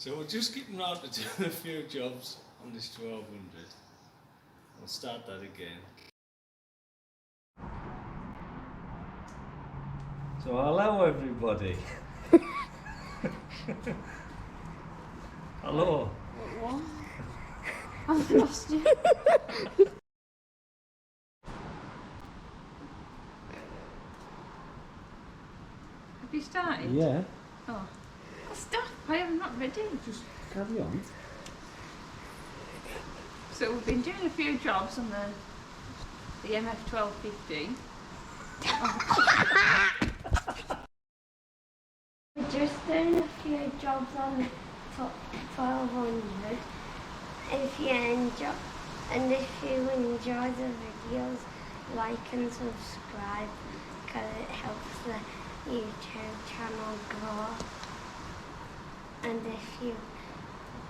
So we're just getting round to doing a few jobs on this 1200. I'll start that again. So hello everybody. Hello. What? I've lost you. Have you started? Yeah. Oh. Stop, I am not ready. Just carry on. So we've been doing a few jobs on the MF 1250. We're just doing a few jobs on the top 1200. If you enjoy the videos, like and subscribe because it helps the YouTube channel grow. And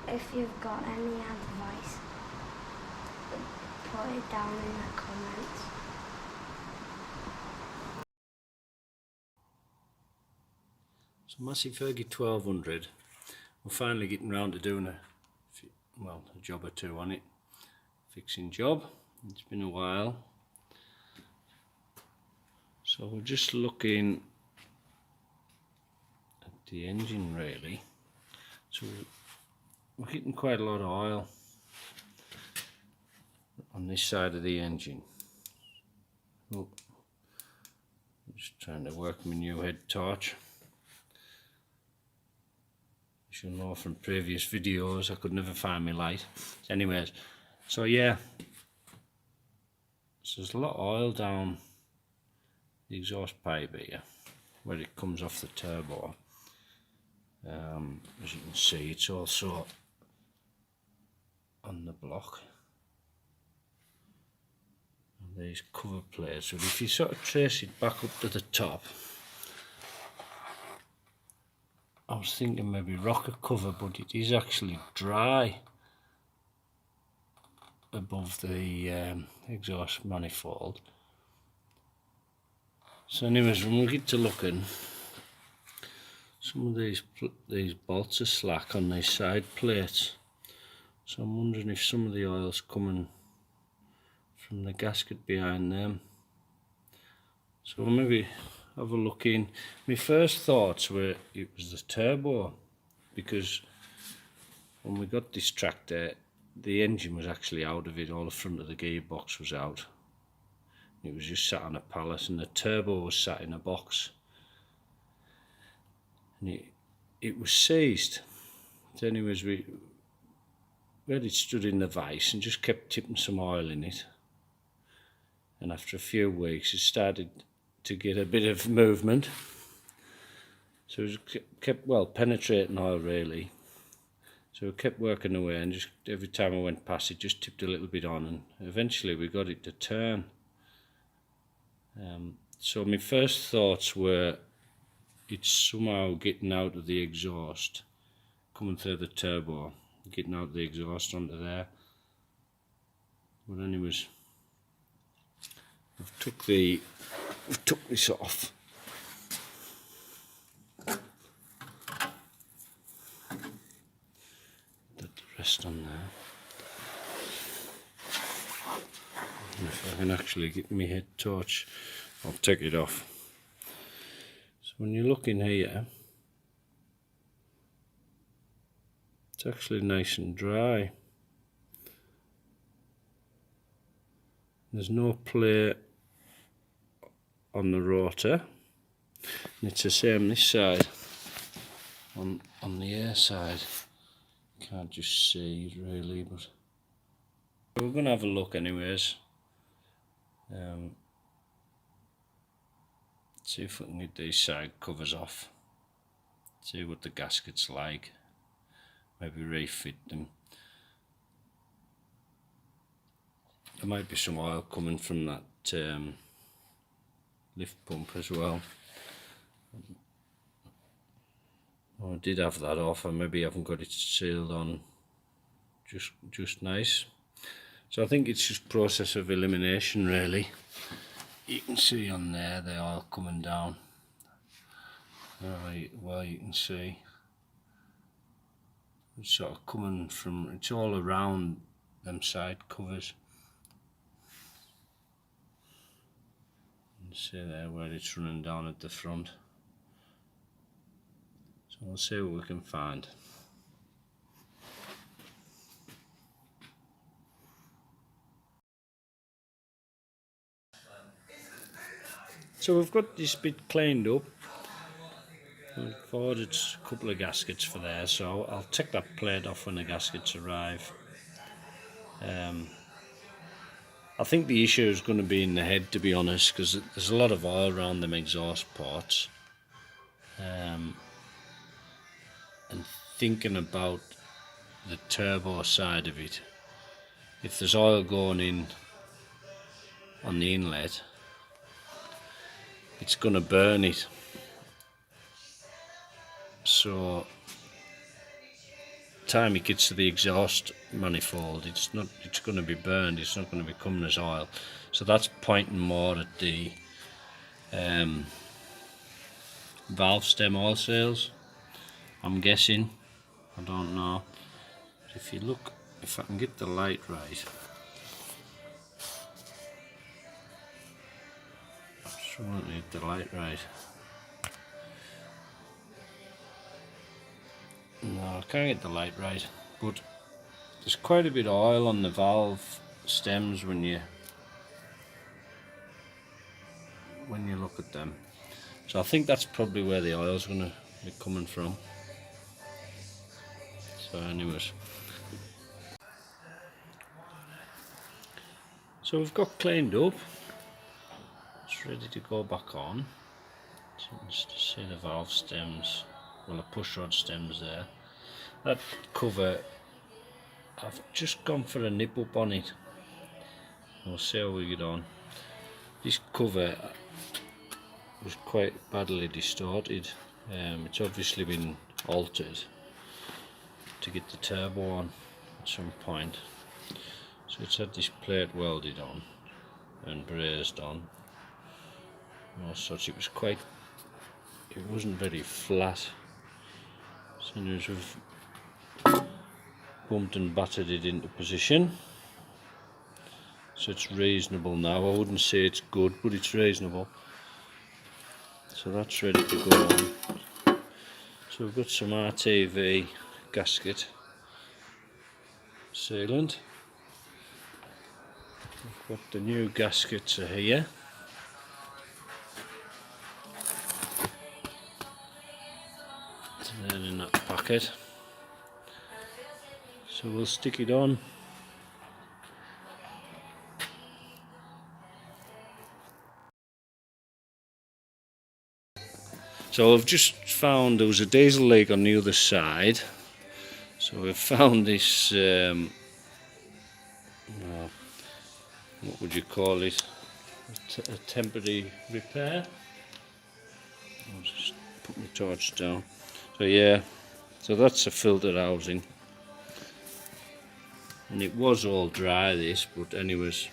if you've got any advice, put it down in the comments. So Massey Ferguson 1200. We're finally getting round to doing a job or two on it. Fixing job. It's been a while. So we're just looking at the engine really. So we're getting quite a lot of oil on this side of the engine. Oh, I'm just trying to work my new head torch. As you'll know from previous videos, I could never find my light. Anyways, so yeah, so there's a lot of oil down the exhaust pipe here, where it comes off the turbo. As you can see, it's also on the block. And these cover plates. So if you sort of trace it back up to the top, I was thinking maybe rocker cover, but it is actually dry above the exhaust manifold. So anyways, when we get to looking, some of these bolts are slack on these side plates, so I'm wondering if some of the oil's coming from the gasket behind them. So we'll maybe have a look in. My first thoughts were it was the turbo, because when we got this tractor, the engine was actually out of it. All the front of the gearbox was out. It was just sat on a pallet, and the turbo was sat in a box. And it was seized. So anyways, we had it stood in the vice and just kept tipping some oil in it. And after a few weeks, it started to get a bit of movement. So it kept penetrating oil really. So we kept working away, and just every time I went past it, just tipped a little bit on, and eventually we got it to turn. So my first thoughts were it's somehow getting out of the exhaust, coming through the turbo, getting out of the exhaust onto there. But anyways, we've took this off. Put the rest on there. And if I can actually get my head torch, I'll take it off. So when you look in here, it's actually nice and dry. There's no play on the rotor, and it's the same this side on the air side. Can't just see it really, but we're going to have a look anyways. See if we can get these side covers off, see what the gasket's like, maybe refit them. There might be some oil coming from that lift pump as well. I did have that off, and maybe I haven't got it sealed on just nice. So I think it's just process of elimination really. You can see on there the oil coming down. Well, you can see It's sort of coming from, it's all around them side covers. You see there where it's running down at the front. So we'll see what we can find. So we've got this bit cleaned up. We've ordered a couple of gaskets for there, so I'll take that plate off when the gaskets arrive. I think the issue is going to be in the head, to be honest, because there's a lot of oil around them exhaust ports. And thinking about the turbo side of it, if there's oil going in on the inlet, it's going to burn it. So time it gets to the exhaust manifold, it's going to be burned, it's not going to be coming as oil. So that's pointing more at the valve stem oil sales, I'm guessing. I don't know. But if you look, if I can get the light right, I'm struggling to get the light right. No, I can't get the light right, but there's quite a bit of oil on the valve stems when you look at them. So I think that's probably where the oil's going to be coming from. So anyways, so we've got cleaned up. It's ready to go back on. So just to see the valve stems, well, the push rod stems there. That cover, I've just gone for a nip up on it. We'll see how we get on. This cover was quite badly distorted. It's obviously been altered to get the turbo on at some point. So it's had this plate welded on and brazed on. And as such, it wasn't very flat. So anyways, we've bumped and battered it into position. So it's reasonable now. I wouldn't say it's good, but it's reasonable. So that's ready to go on. So we've got some RTV gasket sealant. We've got the new gaskets are here. They're in that packet. So we'll stick it on. So I've just found there was a diesel leak on the other side. So we've found this, what would you call it? A temporary repair. I'll just put my torch down. So yeah, so that's a filter housing. And it was all dry this, but anyways,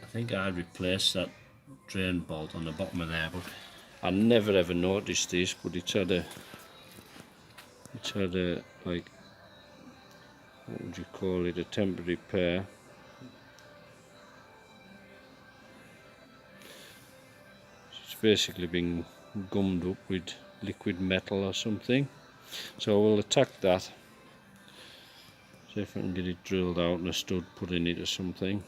I think I replaced that drain bolt on the bottom of there, but I never ever noticed this, but it's had a like, what would you call it, a temporary repair. It's basically been gummed up with liquid metal or something. So we'll attack that. See if I can get it drilled out and a stud put in it or something.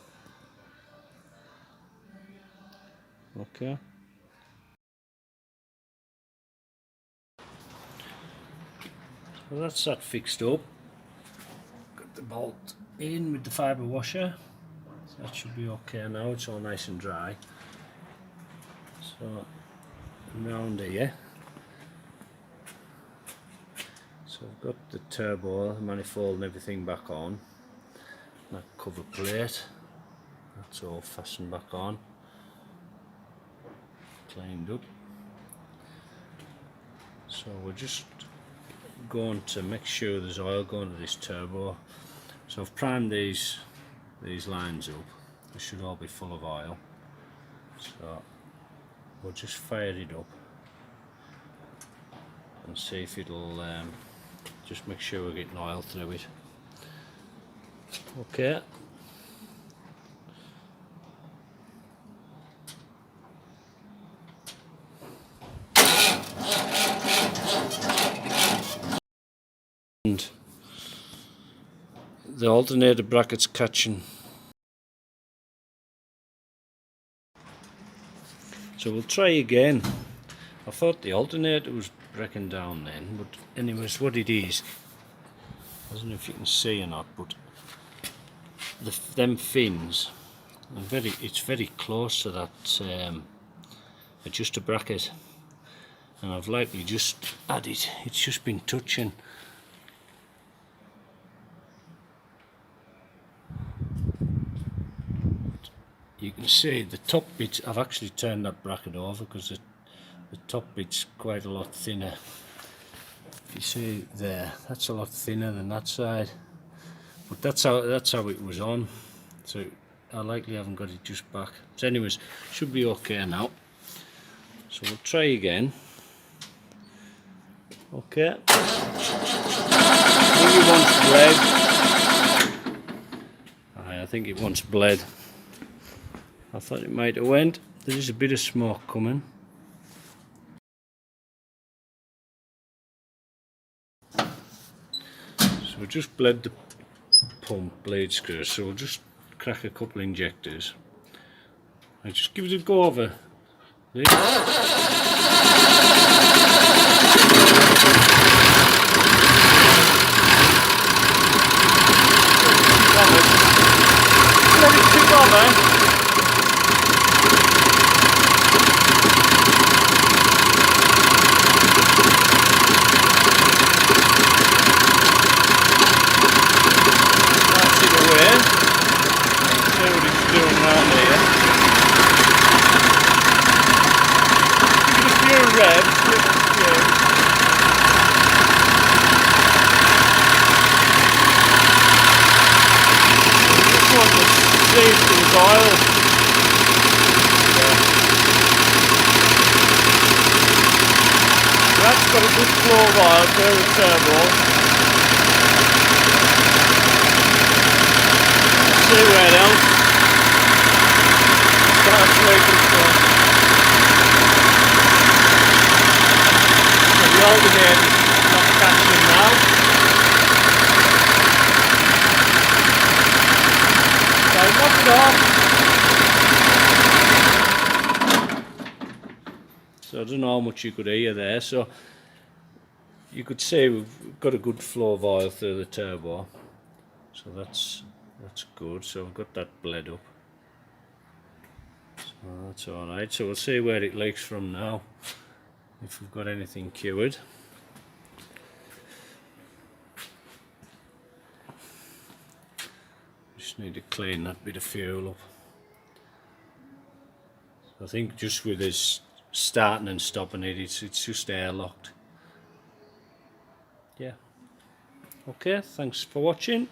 Okay. So that's that fixed up. Got the bolt in with the fibre washer. So that should be okay now, it's all nice and dry. So round here. So I've got the turbo, the manifold and everything back on. That cover plate, that's all fastened back on. Cleaned up. So we're just going to make sure there's oil going to this turbo. So I've primed these lines up. They should all be full of oil. So we'll just fire it up. and see if it'll just make sure we're getting oil through it. Okay. And the alternator bracket's catching. So we'll try again. I thought the alternator was breaking down then, but anyways, what it is, I don't know if you can see or not, but them fins, it's very close to that adjuster bracket, and I've likely just added, it's just been touching. You can see the top bits, I've actually turned that bracket over because the top bit's quite a lot thinner. If you see there, that's a lot thinner than that side. But that's how it was on. So I likely haven't got it just back. So anyways, should be okay now. So we'll try again. Okay. I think it wants bled. I thought it might have went. There is a bit of smoke coming. So we just bled the pump blade screws, so we'll just crack a couple of injectors. I just give it a go over there. Let it tick over. That's got a good flow of oil through the turbo. See where else starts leaking from. So the alternator's not catching now. So knock it off. So I don't know how much you could hear there, so you could say we've got a good flow of oil through the turbo, so that's good. So we've got that bled up, so that's alright. So we'll see where it leaks from now, if we've got anything cured. Just need to clean that bit of fuel up. I think just with this starting and stopping it, it's just airlocked. Yeah. Okay, thanks for watching.